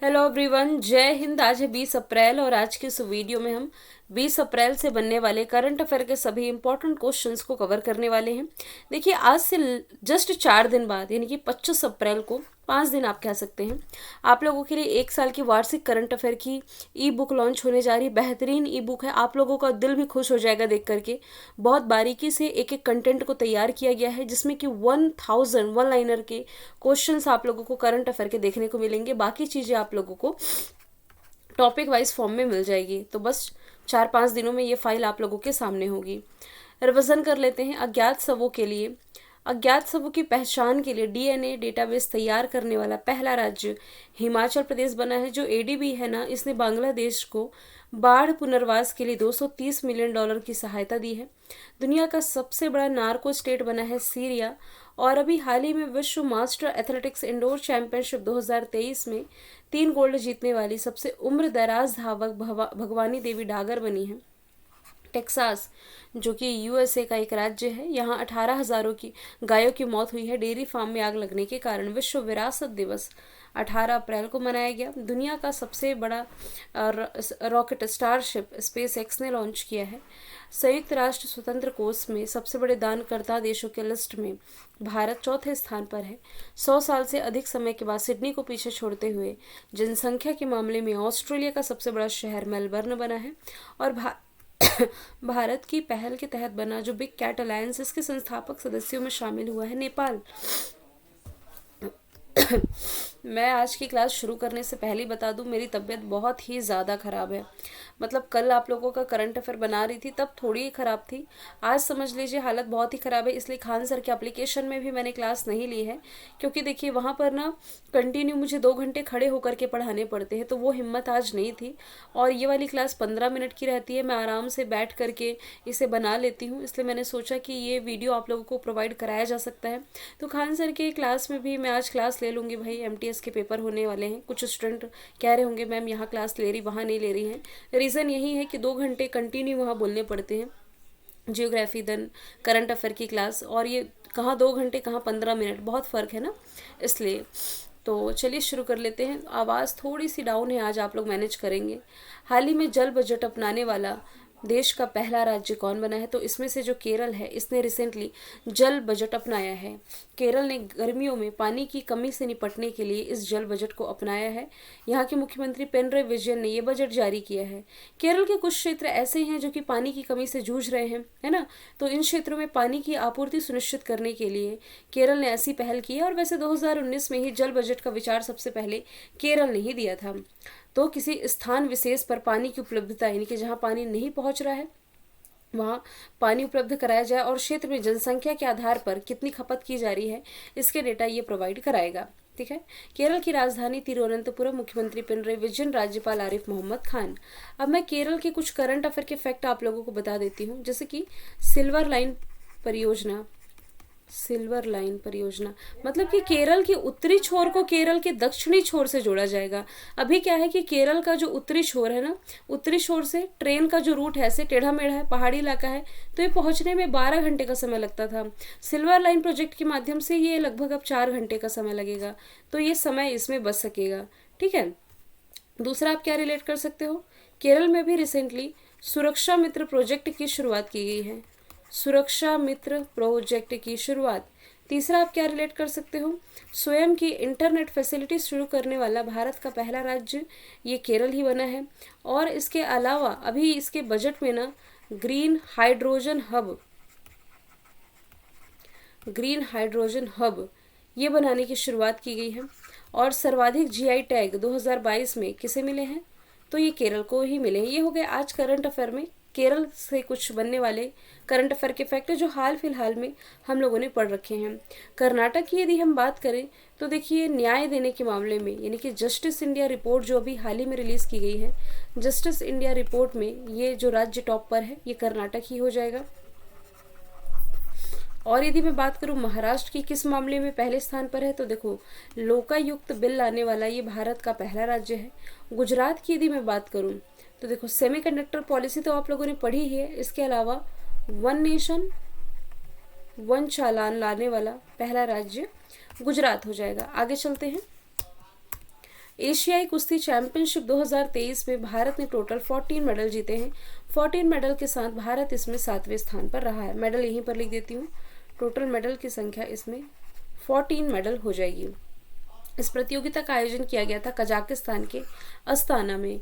Hello everyone, जय हिंद। आज है 20 अप्रैल और आज के इस वीडियो में हम 20 अप्रैल से बनने वाले करंट अफेयर के सभी इंपॉर्टेंट क्वेश्चंस को कवर करने वाले हैं। देखिए, आज से जस्ट 4 दिन बाद यानी कि 25 अप्रैल को, 5 दिन आप कह सकते हैं, आप लोगों के लिए 1 साल की वार्षिक करंट अफेयर की ई बुक लॉन्च होने जा रही है। बेहतरीन ई बुक है, आप लोगों का दिल भी खुश हो जाएगा देख करके। बहुत बारीकी से एक एक कंटेंट को तैयार किया गया है, जिसमें कि 1000 वन लाइनर के क्वेश्चंस आप लोगों को करंट अफेयर के देखने को मिलेंगे। बाकी चीज़ें आप लोगों को टॉपिक वाइज फॉर्म में मिल जाएगी। तो बस 4-5 दिनों में ये फाइल आप लोगों के सामने होगी। रिवीजन कर लेते हैं। अज्ञात शवों की पहचान के लिए डीएनए डेटाबेस तैयार करने वाला पहला राज्य हिमाचल प्रदेश बना है। जो एडीबी है ना, इसने बांग्लादेश को बाढ़ पुनर्वास के लिए $230 मिलियन की सहायता दी है। दुनिया का सबसे बड़ा नार्को स्टेट बना है सीरिया। और अभी हाल ही में विश्व मास्टर एथलेटिक्स इंडोर चैंपियनशिप 2023 में 3 गोल्ड जीतने वाली सबसे उम्र दराज धावक भगवानी देवी डागर बनी है। टेक्सास, जो कि यूएसए का एक राज्य है, यहाँ 18,000 की गायों की मौत हुई है डेयरी फार्म में आग लगने के कारण। विश्व विरासत दिवस 18 अप्रैल को मनाया गया। दुनिया का सबसे बड़ा रॉकेट स्टारशिप स्पेस एक्स ने लॉन्च किया है। संयुक्त राष्ट्र स्वतंत्र कोष में सबसे बड़े दानकर्ता देशों के लिस्ट में भारत चौथे स्थान पर है। 100 साल से अधिक समय के बाद सिडनी को पीछे छोड़ते हुए जनसंख्या के मामले में ऑस्ट्रेलिया का सबसे बड़ा शहर मेलबर्न बना है। और भारत की पहल के तहत बना जो बिग कैट अलायंस, इसके संस्थापक सदस्यों में शामिल हुआ है नेपाल। मैं आज की क्लास शुरू करने से पहले ही बता दूं, मेरी तबीयत बहुत ही ज़्यादा ख़राब है। मतलब कल आप लोगों का करंट अफेयर बना रही थी तब थोड़ी ही ख़राब थी, आज समझ लीजिए हालत बहुत ही ख़राब है। इसलिए खान सर के एप्लीकेशन में भी मैंने क्लास नहीं ली है, क्योंकि देखिए वहाँ पर ना कंटिन्यू मुझे 2 घंटे खड़े होकर के पढ़ाने पड़ते हैं, तो वो हिम्मत आज नहीं थी। और ये वाली क्लास 15 मिनट की रहती है, मैं आराम से बैठ करके इसे बना लेती हूँ। इसलिए मैंने सोचा कि ये वीडियो आप लोगों को प्रोवाइड कराया जा सकता है। तो खान सर के क्लास में भी मैं आज क्लास ले लूँगी भाई। एमटीएस के पेपर होने वाले हैं, कुछ स्टूडेंट कह रहे होंगे मैम यहाँ क्लास ले रही, वहाँ नहीं ले रही हैं। रीज़न यही है कि 2 घंटे कंटिन्यू वहाँ बोलने पड़ते हैं, जियोग्राफी देन करंट अफेयर की क्लास। और ये कहाँ 2 घंटे कहाँ 15 मिनट, बहुत फ़र्क है ना, इसलिए। तो चलिए शुरू कर लेते हैं। आवाज़ थोड़ी सी डाउन है, आज आप लोग मैनेज करेंगे। हाल ही में जल बजट अपनाने वाला देश का पहला राज्य कौन बना है? तो इसमें से जो केरल है, इसने रिसेंटली जल बजट अपनाया है। केरल ने गर्मियों में पानी की कमी से निपटने के लिए इस जल बजट को अपनाया है। यहाँ के मुख्यमंत्री पिनरई विजयन ने ये बजट जारी किया है। केरल के कुछ क्षेत्र ऐसे हैं जो कि पानी की कमी से जूझ रहे हैं, है ना। तो इन क्षेत्रों में पानी की आपूर्ति सुनिश्चित करने के लिए केरल ने ऐसी पहल की है। और वैसे 2019 में ही जल बजट का विचार सबसे पहले केरल ने ही दिया था। तो किसी स्थान विशेष पर पानी की उपलब्धता, यानी कि जहाँ पानी नहीं पहुँच रहा है वहाँ पानी उपलब्ध कराया जाए, और क्षेत्र में जनसंख्या के आधार पर कितनी खपत की जा रही है, इसके डेटा ये प्रोवाइड कराएगा। ठीक है। केरल की राजधानी तिरुवनंतपुरम, मुख्यमंत्री पिनरई विजयन, राज्यपाल आरिफ मोहम्मद खान। अब मैं केरल के कुछ करंट अफेयर के फैक्ट आप लोगों को बता देती हूँ, जैसे कि सिल्वर लाइन परियोजना मतलब कि केरल के उत्तरी छोर को केरल के दक्षिणी छोर से जोड़ा जाएगा। अभी क्या है कि केरल का जो उत्तरी छोर है ना, उत्तरी छोर से ट्रेन का जो रूट है ऐसे टेढ़ा मेढ़ा है, पहाड़ी इलाका है, तो ये पहुंचने में 12 घंटे का समय लगता था। सिल्वर लाइन प्रोजेक्ट के माध्यम से ये लगभग अब 4 घंटे का समय लगेगा, तो ये समय इसमें बच सकेगा। ठीक है। दूसरा आप क्या रिलेट कर सकते हो, केरल में भी रिसेंटली सुरक्षा मित्र प्रोजेक्ट की शुरुआत की गई है। सुरक्षा मित्र प्रोजेक्ट की शुरुआत। तीसरा आप क्या रिलेट कर सकते हो, स्वयं की इंटरनेट फैसिलिटी शुरू करने वाला भारत का पहला राज्य ये केरल ही बना है। और इसके अलावा अभी इसके बजट में ना ग्रीन हाइड्रोजन हब ये बनाने की शुरुआत की गई है। और सर्वाधिक जीआई टैग 2022 में किसे मिले हैं? तो ये केरल को ही मिले हैं। ये हो गए आज करंट अफेयर में केरल से कुछ बनने वाले करंट अफेयर के फैक्ट जो हाल फिलहाल में हम लोगों ने पढ़ रखे हैं। कर्नाटक की यदि हम बात करें तो देखिए, न्याय देने के मामले में, यानी कि जस्टिस इंडिया रिपोर्ट जो अभी हाल ही में रिलीज़ की गई है, जस्टिस इंडिया रिपोर्ट में ये जो राज्य टॉप पर है ये कर्नाटक ही हो जाएगा। और यदि मैं बात करूं महाराष्ट्र की किस मामले में पहले स्थान पर है, तो देखो लोकायुक्त बिल लाने वाला ये भारत का पहला राज्य है। गुजरात की यदि मैं बात करूं तो देखो सेमीकंडक्टर पॉलिसी तो आप लोगों ने पढ़ी ही है, इसके अलावा वन नेशन वन चालान लाने वाला पहला राज्य गुजरात हो जाएगा। आगे चलते हैं। एशियाई कुश्ती चैंपियनशिप 2023 में भारत ने टोटल 14 मेडल जीते हैं। 14 मेडल के साथ भारत इसमें 7वें स्थान पर रहा है। मेडल यहीं पर लिख देती हूँ। टोटल मेडल की संख्या इसमें 14 मेडल हो जाएगी। इस प्रतियोगिता का आयोजन किया गया था कजाकिस्तान के अस्ताना में।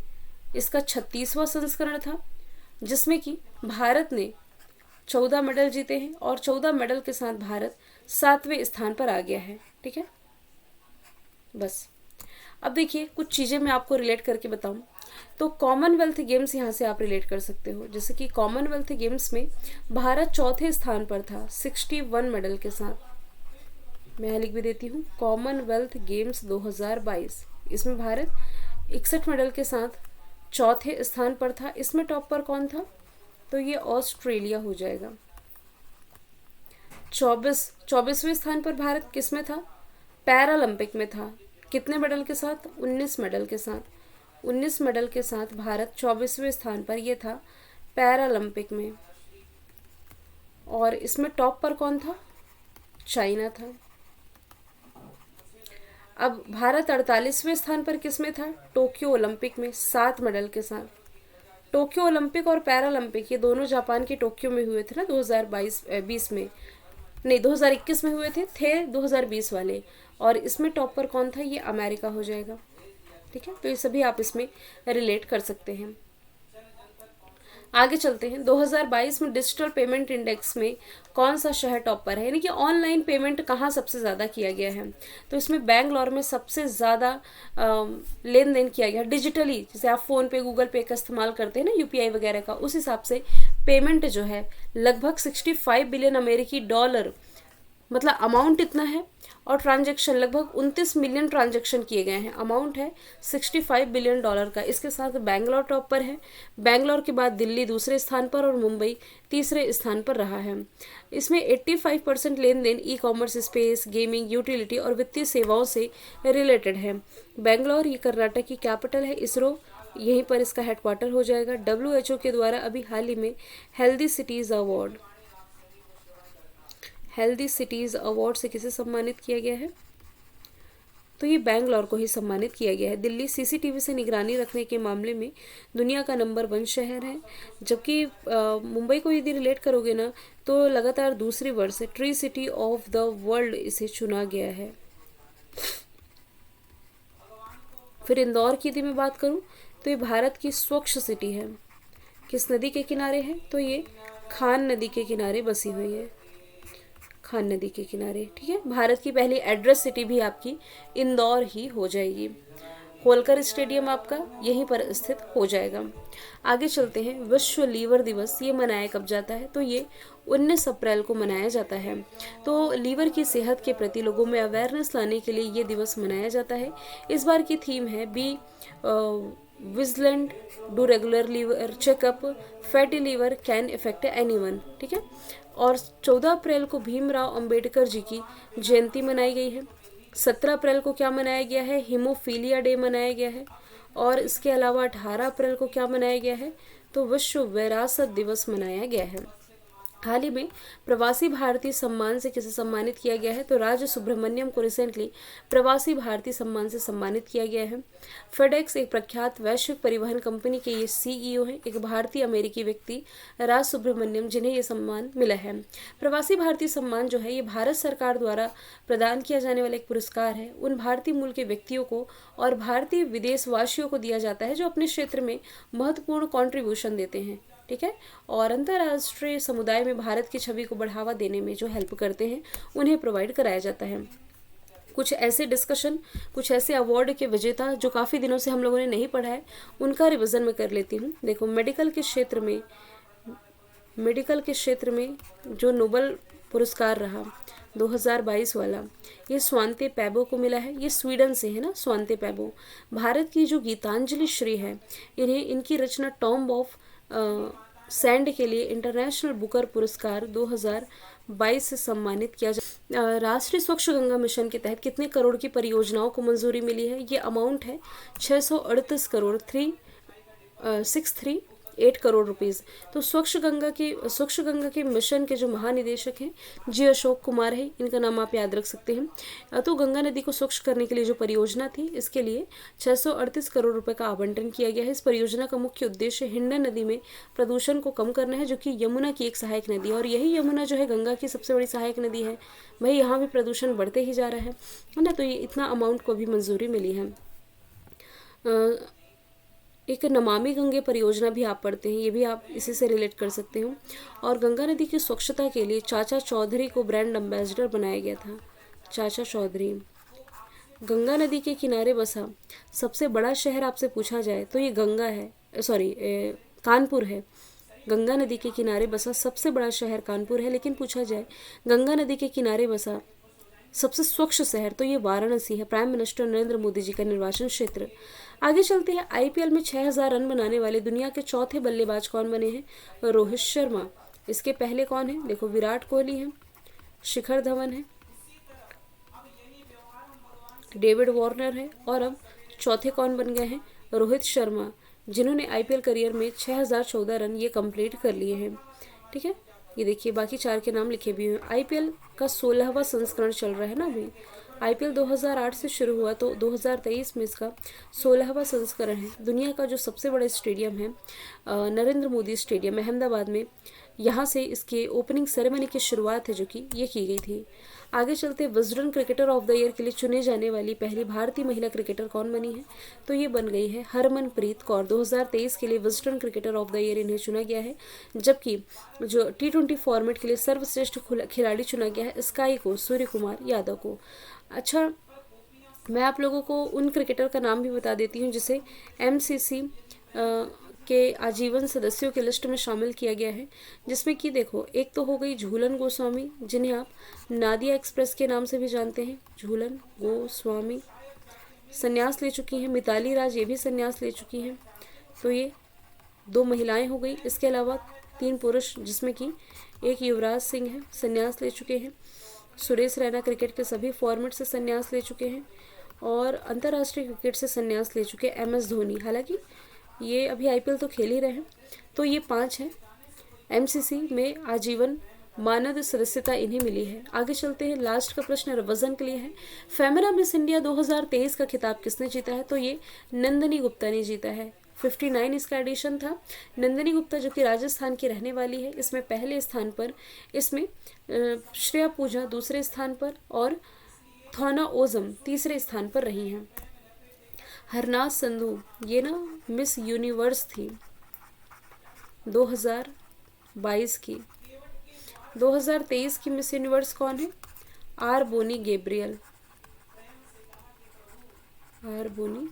इसका 36वां संस्करण था, जिसमें कि भारत ने 14 मेडल जीते हैं और 14 मेडल के साथ भारत 7वें स्थान पर आ गया है। ठीक है, बस अब देखिए कुछ चीज़ें मैं आपको रिलेट करके बताऊं तो कॉमनवेल्थ गेम्स यहाँ से आप रिलेट कर सकते हो। जैसे कि कॉमनवेल्थ गेम्स में भारत चौथे स्थान पर था 61 मेडल के साथ। मैं लिख भी देती हूँ कॉमनवेल्थ गेम्स 2022। इसमें भारत 61 मेडल के साथ चौथे स्थान पर था। इसमें टॉप पर कौन था? तो ये ऑस्ट्रेलिया हो जाएगा। 24वें स्थान पर भारत किस में था? पैरालंपिक में था। कितने मेडल के साथ? 19 मेडल के साथ। 19 मेडल के साथ भारत 24वें स्थान पर ये था पैरालंपिक में। और इसमें टॉप पर कौन था? चाइना था। अब भारत 48वें स्थान पर किस में था? टोक्यो ओलंपिक में 7 मेडल के साथ। टोक्यो ओलंपिक और पैरालंपिक ये दोनों जापान के टोक्यो में हुए थे ना 2020 में, नहीं 2021 में हुए थे 2020 वाले। और इसमें टॉप पर कौन था? ये अमेरिका हो जाएगा। ठीक है, तो ये सभी आप इसमें रिलेट कर सकते हैं। आगे चलते हैं। 2022 में डिजिटल पेमेंट इंडेक्स में कौन सा शहर टॉप पर है, यानी कि ऑनलाइन पेमेंट कहाँ सबसे ज़्यादा किया गया है? तो इसमें बेंगलोर में सबसे ज़्यादा लेन देन किया गया डिजिटली। जैसे आप फ़ोन पे गूगल पे का इस्तेमाल करते हैं ना, यूपीआई वगैरह का, उस हिसाब से पेमेंट जो है लगभग 65 बिलियन अमेरिकी डॉलर, मतलब अमाउंट इतना है। और ट्रांजैक्शन लगभग 29 मिलियन ट्रांजैक्शन किए गए हैं। अमाउंट है 65 बिलियन डॉलर का। इसके साथ बेंगलोर टॉप पर है। बेंगलोर के बाद दिल्ली दूसरे स्थान पर और मुंबई तीसरे स्थान पर रहा है। इसमें 85% लेन देन e commerce, space, gaming, utility और वित्तीय सेवाओं से रिलेटेड है। बेंगलोर ये कर्नाटक की कैपिटल है। इसरो यहीं पर इसका हेडक्वार्टर हो जाएगा। WHO के द्वारा अभी हाल ही में हेल्दी सिटीज़ अवार्ड से किसे सम्मानित किया गया है? तो ये बेंगलोर को ही सम्मानित किया गया है। दिल्ली CCTV से निगरानी रखने के मामले में दुनिया का नंबर 1 शहर है। जबकि मुंबई को यदि रिलेट करोगे ना तो लगातार दूसरी वर्ष से tree city of the world इसे चुना गया है। फिर इंदौर की यदि मैं बात करूं तो ये भारत की स्वच्छ सिटी है। किस नदी के किनारे है? तो ये खान नदी के किनारे बसी हुई है। खान नदी के किनारे। ठीक है, भारत की पहली एड्रेस सिटी भी आपकी इंदौर ही हो जाएगी। होलकर स्टेडियम आपका यहीं पर स्थित हो जाएगा। आगे चलते हैं। विश्व लीवर दिवस ये मनाया कब जाता है? तो ये 19 अप्रैल को मनाया जाता है। तो लीवर की सेहत के प्रति लोगों में अवेयरनेस लाने के लिए ये दिवस मनाया जाता है। इस बार की थीम है be vigilant, do regular liver checkup, fatty liver can affect anyone. ठीक है, और 14 अप्रैल को भीमराव अंबेडकर जी की जयंती मनाई गई है। 17 अप्रैल को क्या मनाया गया है? हीमोफीलिया डे मनाया गया है। और इसके अलावा 18 अप्रैल को क्या मनाया गया है? तो विश्व विरासत दिवस मनाया गया है। हाल ही में प्रवासी भारतीय सम्मान से किसे सम्मानित किया गया है? तो राज सुब्रमण्यम को रिसेंटली प्रवासी भारतीय सम्मान से सम्मानित किया गया है। फेडेक्स एक प्रख्यात वैश्विक परिवहन कंपनी के ये CEO हैं, एक भारतीय अमेरिकी व्यक्ति राज सुब्रमण्यम, जिन्हें ये सम्मान मिला है। प्रवासी भारतीय सम्मान जो है ये भारत सरकार द्वारा प्रदान किया जाने वाला एक पुरस्कार है। उन भारतीय मूल के व्यक्तियों को और भारतीय विदेशवासियों को दिया जाता है जो अपने क्षेत्र में महत्वपूर्ण कॉन्ट्रीब्यूशन देते हैं। ठीक है, और अंतर्राष्ट्रीय समुदाय में भारत की छवि को बढ़ावा देने में जो हेल्प करते हैं उन्हें प्रोवाइड कराया जाता है। कुछ ऐसे डिस्कशन, कुछ ऐसे अवार्ड के विजेता जो काफ़ी दिनों से हम लोगों ने नहीं पढ़ा है, उनका रिवीजन में कर लेती हूँ। देखो, मेडिकल के क्षेत्र में जो नोबेल पुरस्कार रहा 2022 वाला, ये स्वांते पैबो को मिला है। ये स्वीडन से है ना, स्वांते पैबो। भारत की जो गीतांजलि श्री है, इनकी रचना टॉम्ब ऑफ सैंड के लिए इंटरनेशनल बुकर पुरस्कार 2022 से सम्मानित किया जा। राष्ट्रीय स्वच्छ गंगा मिशन के तहत कितने करोड़ की परियोजनाओं को मंजूरी मिली है? ये अमाउंट है 638 करोड़ 363 8 करोड़ रुपीज़। तो स्वच्छ गंगा के मिशन के जो महानिदेशक हैं जी अशोक कुमार है, इनका नाम आप याद रख सकते हैं। तो गंगा नदी को स्वच्छ करने के लिए जो परियोजना थी, इसके लिए 638 करोड़ रुपए का आवंटन किया गया है। इस परियोजना का मुख्य उद्देश्य हिंडन नदी में प्रदूषण को कम करना है, जो कि यमुना की एक सहायक नदी है, और यही यमुना जो है गंगा की सबसे बड़ी सहायक नदी है। भाई यहाँ भी प्रदूषण बढ़ते ही जा रहा है ना, तो ये इतना अमाउंट को भी मंजूरी मिली है। एक नमामि गंगे परियोजना भी आप पढ़ते हैं, ये भी आप इसी से रिलेट कर सकते हो। और गंगा नदी की स्वच्छता के लिए चाचा चौधरी को ब्रांड एम्बेसडर बनाया गया था। चाचा चौधरी। गंगा नदी के किनारे बसा सबसे बड़ा शहर आपसे पूछा जाए तो ये गंगा है, कानपुर है। गंगा नदी के किनारे बसा सबसे बड़ा शहर कानपुर है, लेकिन पूछा जाए गंगा नदी के किनारे बसा सबसे स्वच्छ शहर तो ये वाराणसी है। प्राइम मिनिस्टर नरेंद्र मोदी जी का निर्वाचन क्षेत्र। आगे चलते हैं। आईपीएल में 6000 रन बनाने वाले दुनिया के चौथे बल्लेबाज कौन बने हैं? रोहित शर्मा। इसके पहले कौन है? देखो, विराट कोहली है, शिखर धवन है, डेविड वार्नर है, और अब चौथे कौन बन गए हैं? रोहित शर्मा, जिन्होंने आईपीएल करियर में 6014 रन ये कंप्लीट कर लिए हैं। ठीक है, ये देखिए बाकी 4 के नाम लिखे भी हैं। आईपीएल का 16वां संस्करण चल रहा है ना अभी। आईपीएल 2008 से शुरू हुआ, तो 2023 में इसका 16वां संस्करण है। दुनिया का जो सबसे बड़ा स्टेडियम है नरेंद्र मोदी स्टेडियम अहमदाबाद में, यहाँ से इसके ओपनिंग सेरेमनी की शुरुआत है जो कि ये की गई थी। आगे चलते, Wisden cricketer of the year के लिए चुने जाने वाली पहली भारतीय महिला क्रिकेटर कौन बनी है? तो ये बन गई है हरमनप्रीत कौर। 2023 के लिए Wisden cricketer of the year इन्हें चुना गया है, जबकि जो T20 फॉर्मेट के लिए सर्वश्रेष्ठ खिलाड़ी चुना गया है स्काई को, सूर्य कुमार यादव को। अच्छा, मैं आप लोगों को उन क्रिकेटर का नाम भी बता देती हूँ जिसे MCC के आजीवन सदस्यों की लिस्ट में शामिल किया गया है, जिसमें कि देखो, एक तो हो गई झूलन गोस्वामी, जिन्हें आप नादिया एक्सप्रेस के नाम से भी जानते हैं। झूलन गोस्वामी संन्यास ले चुकी हैं। मिताली राज, ये भी संन्यास ले चुकी हैं। तो ये 2 महिलाएं हो गई। इसके अलावा 3 पुरुष, जिसमें कि एक युवराज सिंह है, संन्यास ले चुके हैं। सुरेश रैना क्रिकेट के सभी फॉर्मेट से संन्यास ले चुके हैं, और अंतर्राष्ट्रीय क्रिकेट से संन्यास ले चुके MS धोनी। हालांकि ये अभी आईपीएल तो खेल ही रहे हैं। तो ये 5 हैं। MCC में आजीवन मानद सदस्यता इन्हें मिली है। आगे चलते हैं। लास्ट का प्रश्न वजन के लिए है। फेमिना मिस इंडिया 2023 का खिताब किसने जीता है? तो ये नंदिनी गुप्ता ने जीता है। 59 इसका एडिशन था। नंदिनी गुप्ता जो कि राजस्थान की रहने वाली है, इसमें पहले स्थान पर, इसमें श्रेया पूजा दूसरे स्थान पर, और थौना ओजम तीसरे स्थान पर रही हैं। हरनाज संधू, ये ना मिस यूनिवर्स थी 2022 की। 2023 की मिस यूनिवर्स कौन है? R Bonney Gabriel. R Bonney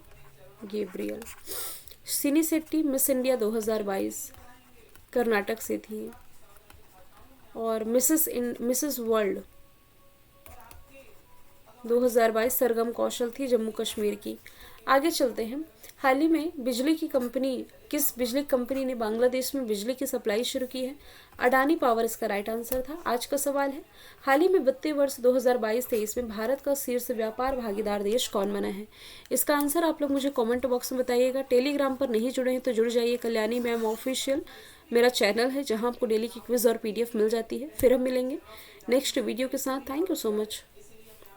Gabriel. Sini Shetty miss India 2022 Karnataka से थी। और मिसेस वर्ल्ड 2022 सरगम कौशल थी, जम्मू कश्मीर की। आगे चलते हैं। हाल ही में किस बिजली कंपनी ने बांग्लादेश में बिजली की सप्लाई शुरू की है? अडानी पावर इसका राइट आंसर था। आज का सवाल है, हाल ही में वित्तीय वर्ष 2022-23 में भारत का शीर्ष व्यापार भागीदार देश कौन बना है? इसका आंसर आप लोग मुझे कमेंट बॉक्स में बताइएगा। टेलीग्राम पर नहीं जुड़े हैं तो जुड़ जाइए। कल्याणी मैम ऑफिशियल मेरा चैनल है, जहां आपको डेली की क्विज और PDF मिल जाती है। फिर हम मिलेंगे नेक्स्ट वीडियो के साथ। Thank you so much.